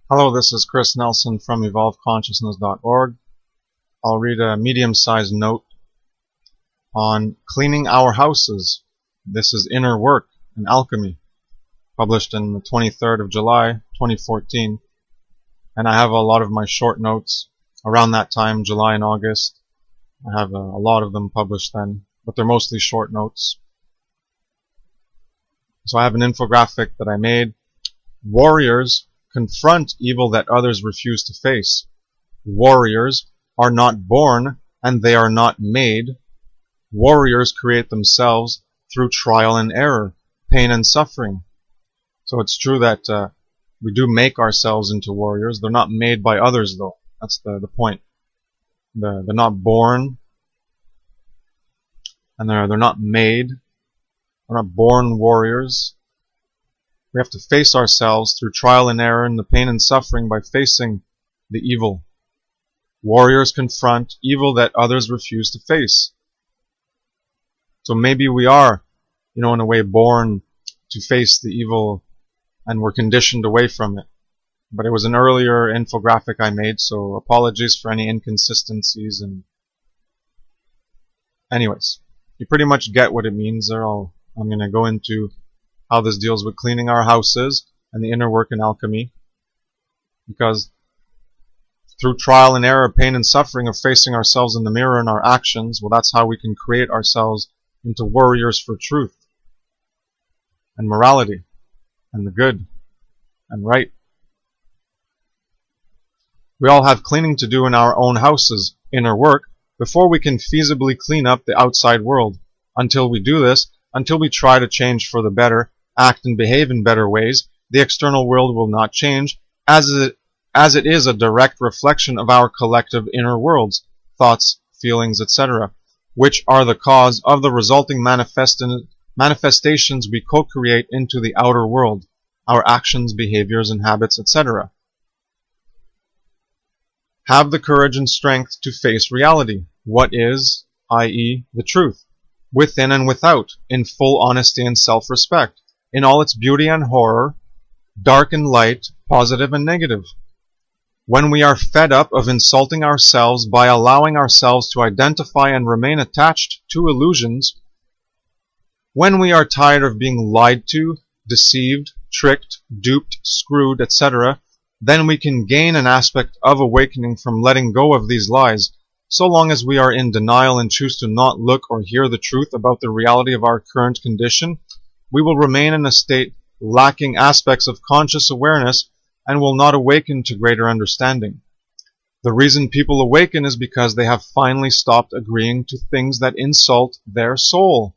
Hello, this is Kris Nelson from evolvedconsciousness.org. I'll read a medium-sized note on cleaning our houses. This is Inner Work in Alchemy, published on the 23rd of July, 2014. And I have a lot of my short notes around that time, July and August. I have a lot of them published then, but they're mostly short notes. So I have an infographic that I made. Warriors confront evil that others refuse to face. Warriors are not born and they are not made. Warriors create themselves through trial and error, pain and suffering. So it's true that we do make ourselves into warriors. They're not made by others, though. That's the point. They're not born and they're not made. We're not born warriors. We have to face ourselves through trial and error and the pain and suffering by facing the evil. Warriors confront evil that others refuse to face. So maybe we are, in a way, born to face the evil and we're conditioned away from it. But it was an earlier infographic I made, so apologies for any inconsistencies. And anyways, you pretty much get what it means there. I'm going to go into how this deals with cleaning our houses and the inner work in alchemy. Because through trial and error, pain and suffering of facing ourselves in the mirror and our actions, well, that's how we can create ourselves into warriors for truth and morality and the good and right. We all have cleaning to do in our own houses, inner work, before we can feasibly clean up the outside world. Until we do this, until we try to change for the better, act and behave in better ways, the external world will not change, as it is a direct reflection of our collective inner worlds, thoughts, feelings, etc., which are the cause of the resulting manifestations we co-create into the outer world, our actions, behaviors, and habits, etc. Have the courage and strength to face reality, what is, i.e., the truth, within and without, in full honesty and self-respect, in all its beauty and horror, dark and light, positive and negative. When we are fed up of insulting ourselves by allowing ourselves to identify and remain attached to illusions, when we are tired of being lied to, deceived, tricked, duped, screwed, etc., then we can gain an aspect of awakening from letting go of these lies. So long as we are in denial and choose to not look or hear the truth about the reality of our current condition, we will remain in a state lacking aspects of conscious awareness and will not awaken to greater understanding. The reason people awaken is because they have finally stopped agreeing to things that insult their soul.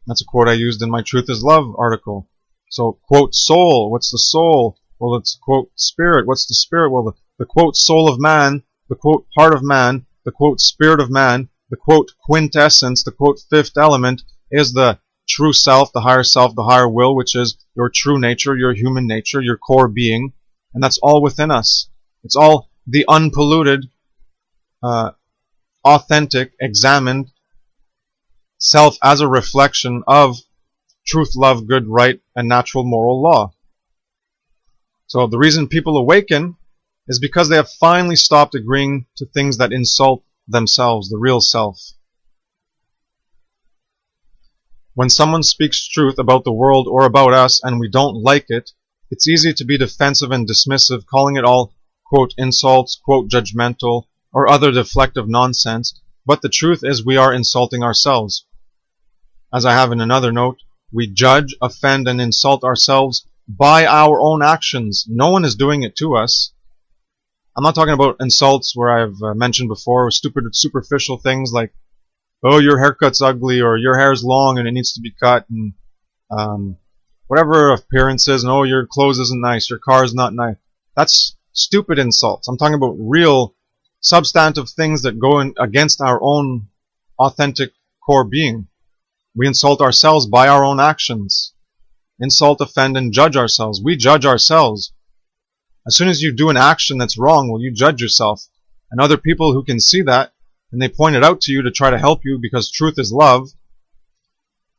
That's a quote I used in my Truth is Love article. So, quote, soul, what's the soul? Well, it's, quote, spirit, what's the spirit? Well, the quote, soul of man, the quote, heart of man, the quote, spirit of man, the quote, quintessence, the quote, fifth element is the true self, the higher will, which is your true nature, your human nature, your core being, and that's all within us. It's all the unpolluted, authentic, examined self as a reflection of truth, love, good, right, and natural moral law. So the reason people awaken is because they have finally stopped agreeing to things that insult themselves, the real self. When someone speaks truth about the world or about us and we don't like it, it's easy to be defensive and dismissive, calling it all, quote, insults, quote, judgmental, or other deflective nonsense, but the truth is we are insulting ourselves. As I have in another note, we judge, offend, and insult ourselves by our own actions. No one is doing it to us. I'm not talking about insults where I've mentioned before, stupid, superficial things like, oh, your haircut's ugly, or your hair's long and it needs to be cut, and whatever appearances, and oh, your clothes isn't nice, your car's not nice. That's stupid insults. I'm talking about real, substantive things that go against our own authentic core being. We insult ourselves by our own actions. Insult, offend, and judge ourselves. We judge ourselves. As soon as you do an action that's wrong, well, you judge yourself. And other people who can see that, and they point it out to you to try to help you because truth is love,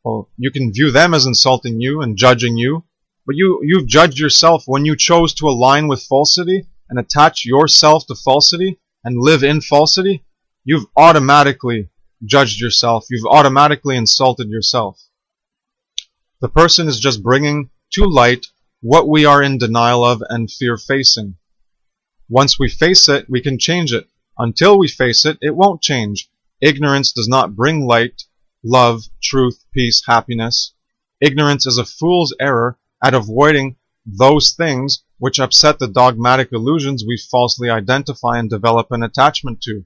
well, you can view them as insulting you and judging you, But you've judged yourself when you chose to align with falsity and attach yourself to falsity and live in falsity. You've automatically judged yourself. You've automatically insulted yourself. The person is just bringing to light what we are in denial of and fear facing. Once we face it, we can change it. Until we face it, it won't change. Ignorance does not bring light, love, truth, peace, happiness. Ignorance is a fool's error at avoiding those things which upset the dogmatic illusions we falsely identify and develop an attachment to.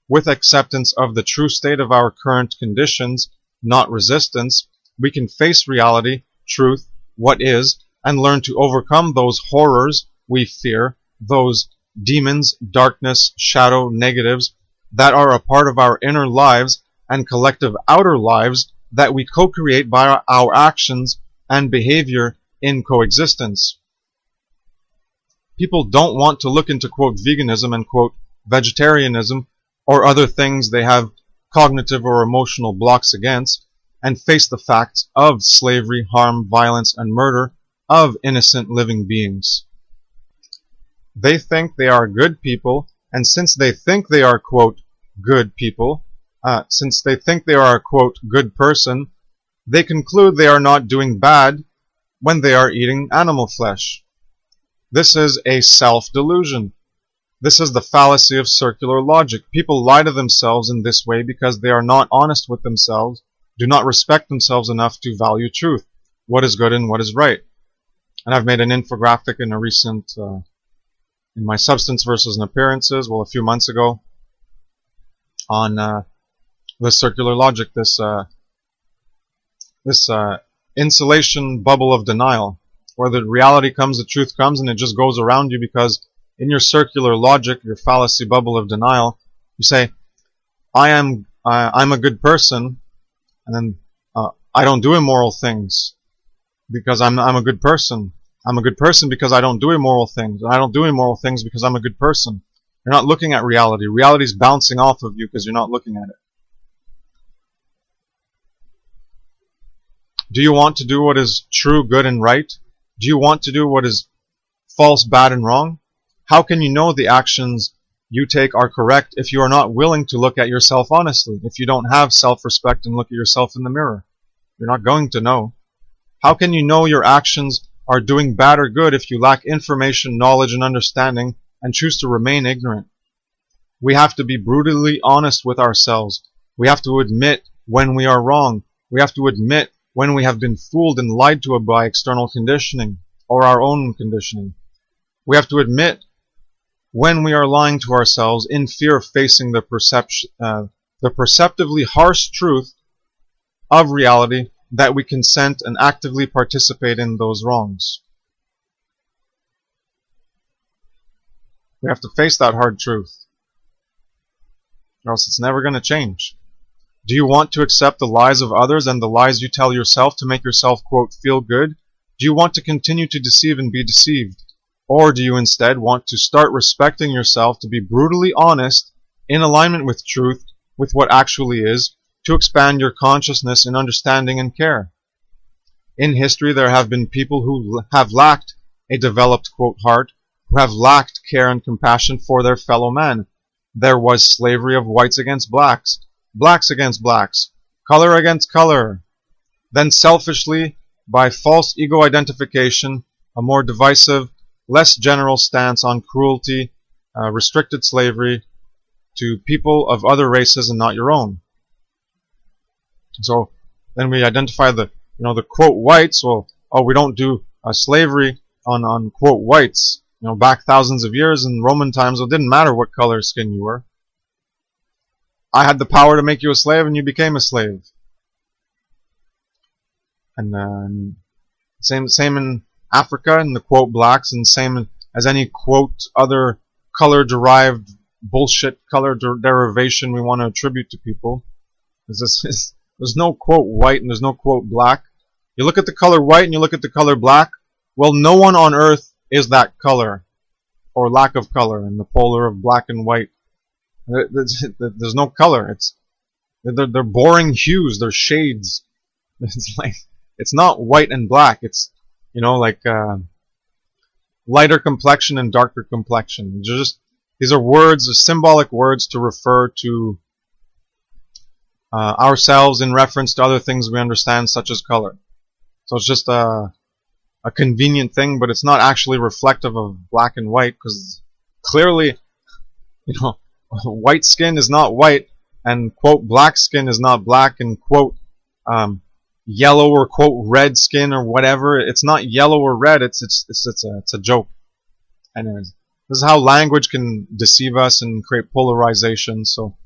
With acceptance of the true state of our current conditions, not resistance, we can face reality, truth, what is, and learn to overcome those horrors we fear, those demons, darkness, shadow, negatives that are a part of our inner lives and collective outer lives that we co-create by our actions and behavior in coexistence. People don't want to look into quote veganism and quote vegetarianism or other things they have cognitive or emotional blocks against and face the facts of slavery, harm, violence, and murder of innocent living beings. They think they are good people, and since they think they are quote good people, since they think they are a quote good person, they conclude they are not doing bad when they are eating animal flesh. This is a self-delusion. This is the fallacy of circular logic. People lie to themselves in this way because they are not honest with themselves, do not respect themselves enough to value truth, what is good and what is right. And I've made an infographic in a recent, in my Substance versus Appearances, well, a few months ago, on the circular logic, this insulation bubble of denial, where the reality comes, the truth comes, and it just goes around you because in your circular logic, your fallacy bubble of denial, you say, I'm a good person, and then I don't do immoral things because I'm a good person. I'm a good person because I don't do immoral things. And I don't do immoral things because I'm a good person. You're not looking at reality. Reality is bouncing off of you because you're not looking at it. Do you want to do what is true, good, and right? Do you want to do what is false, bad, and wrong? How can you know the actions you take are correct if you are not willing to look at yourself honestly? If you don't have self-respect and look at yourself in the mirror, you're not going to know. How can you know your actions are doing bad or good if you lack information, knowledge, and understanding and choose to remain ignorant? We have to be brutally honest with ourselves. We have to admit when we are wrong. We have to admit when we have been fooled and lied to by external conditioning or our own conditioning. We have to admit when we are lying to ourselves in fear of facing the perceptively harsh truth of reality that we consent and actively participate in those wrongs. We have to face that hard truth, or else it's never going to change. Do you want to accept the lies of others and the lies you tell yourself to make yourself, quote, feel good? Do you want to continue to deceive and be deceived? Or do you instead want to start respecting yourself, to be brutally honest, in alignment with truth, with what actually is, to expand your consciousness in understanding and care? In history, there have been people who have lacked a developed, quote, heart, who have lacked care and compassion for their fellow man. There was slavery of whites against blacks, blacks against blacks, color against color. Then selfishly, by false ego identification, a more divisive, less general stance on cruelty, restricted slavery to people of other races and not your own. So then we identify the quote whites. Well, we don't do slavery on quote whites. Back thousands of years in Roman times, it didn't matter what color skin you were. I had the power to make you a slave, and you became a slave. And same in Africa, and the quote blacks, and same as any quote other color-derived bullshit color derivation we want to attribute to people. There's no quote white and there's no quote black. You look at the color white and you look at the color black. Well, no one on earth is that color or lack of color in the polar of black and white. There's no color. They're boring hues. They're shades. It's not white and black. It's like lighter complexion and darker complexion. These are words, symbolic words to refer to ourselves in reference to other things we understand, such as color. So it's just a convenient thing, but it's not actually reflective of black and white, because clearly, white skin is not white, and quote black skin is not black, and quote yellow or quote red skin or whatever. It's not yellow or red. It's a joke. Anyways, this is how language can deceive us and create polarization. So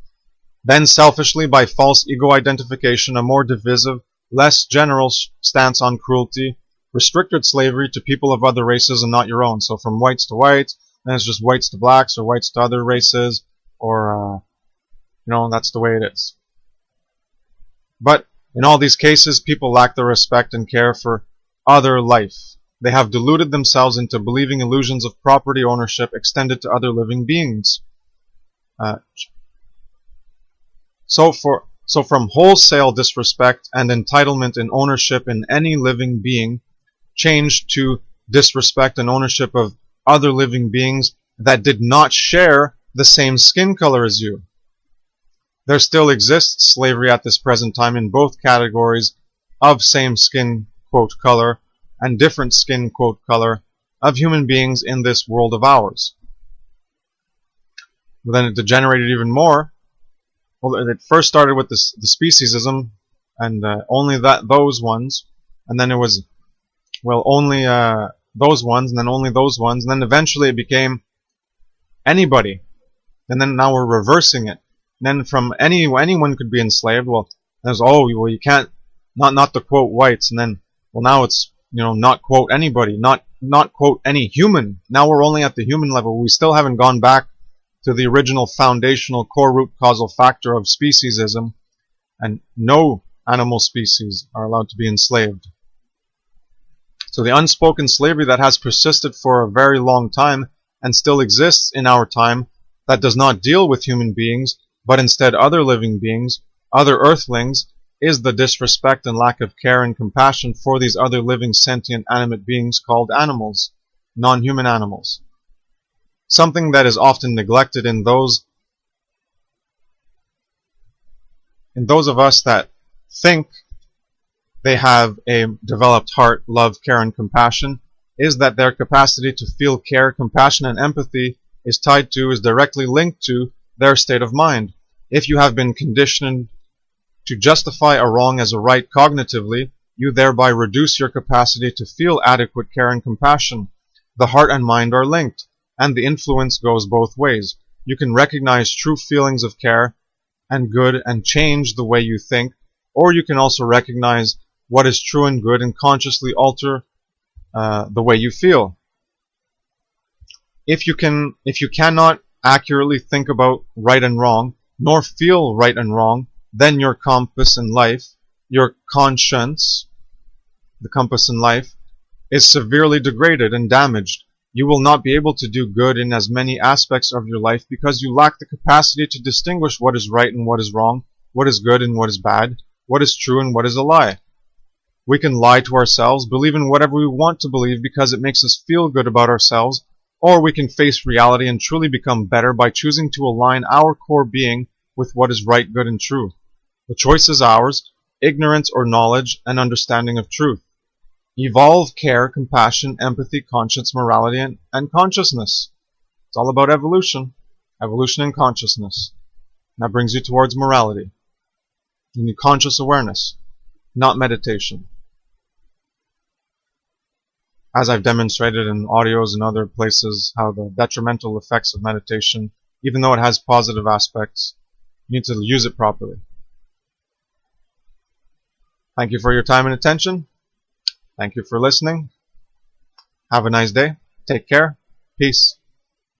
then, selfishly, by false ego identification, a more divisive, less general stance on cruelty restricted slavery to people of other races and not your own. So from whites to whites, then it's just whites to blacks, or whites to other races, or that's the way it is. But in all these cases, people lack the respect and care for other life. They have deluded themselves into believing illusions of property ownership extended to other living beings. So from wholesale disrespect and entitlement and ownership in any living being, changed to disrespect and ownership of other living beings that did not share the same skin color as you. There still exists slavery at this present time in both categories of same skin, quote, color, and different skin, quote, color of human beings in this world of ours. But then it degenerated even more. Well, it first started with the speciesism, and only those ones, and then it was, only those ones, and then only those ones, and then eventually it became anybody, and then now we're reversing it. And then from anyone could be enslaved. Well, there's you can't, not to quote whites, and then now it's not quote anybody, not quote any human. Now we're only at the human level. We still haven't gone back to the original foundational core root causal factor of speciesism, and no animal species are allowed to be enslaved. So the unspoken slavery that has persisted for a very long time and still exists in our time, that does not deal with human beings, but instead other living beings, other earthlings, is the disrespect and lack of care and compassion for these other living sentient animate beings called animals, non-human animals. Something that is often neglected in those of us that think they have a developed heart, love, care, and compassion, is that their capacity to feel care, compassion, and empathy is directly linked to their state of mind. If you have been conditioned to justify a wrong as a right cognitively, you thereby reduce your capacity to feel adequate care and compassion. The heart and mind are linked, and the influence goes both ways. You can recognize true feelings of care and good and change the way you think, or you can also recognize what is true and good and consciously alter the way you feel. If you cannot accurately think about right and wrong, nor feel right and wrong, then your compass in life, your conscience, the compass in life, is severely degraded and damaged. You will not be able to do good in as many aspects of your life because you lack the capacity to distinguish what is right and what is wrong, what is good and what is bad, what is true and what is a lie. We can lie to ourselves, believe in whatever we want to believe because it makes us feel good about ourselves, or we can face reality and truly become better by choosing to align our core being with what is right, good, and true. The choice is ours, ignorance or knowledge and understanding of truth. Evolve care, compassion, empathy, conscience, morality, and consciousness. It's all about evolution. Evolution and consciousness. And that brings you towards morality. You need conscious awareness, not meditation. As I've demonstrated in audios and other places, how the detrimental effects of meditation, even though it has positive aspects, you need to use it properly. Thank you for your time and attention. Thank you for listening. Have a nice day. Take care. Peace.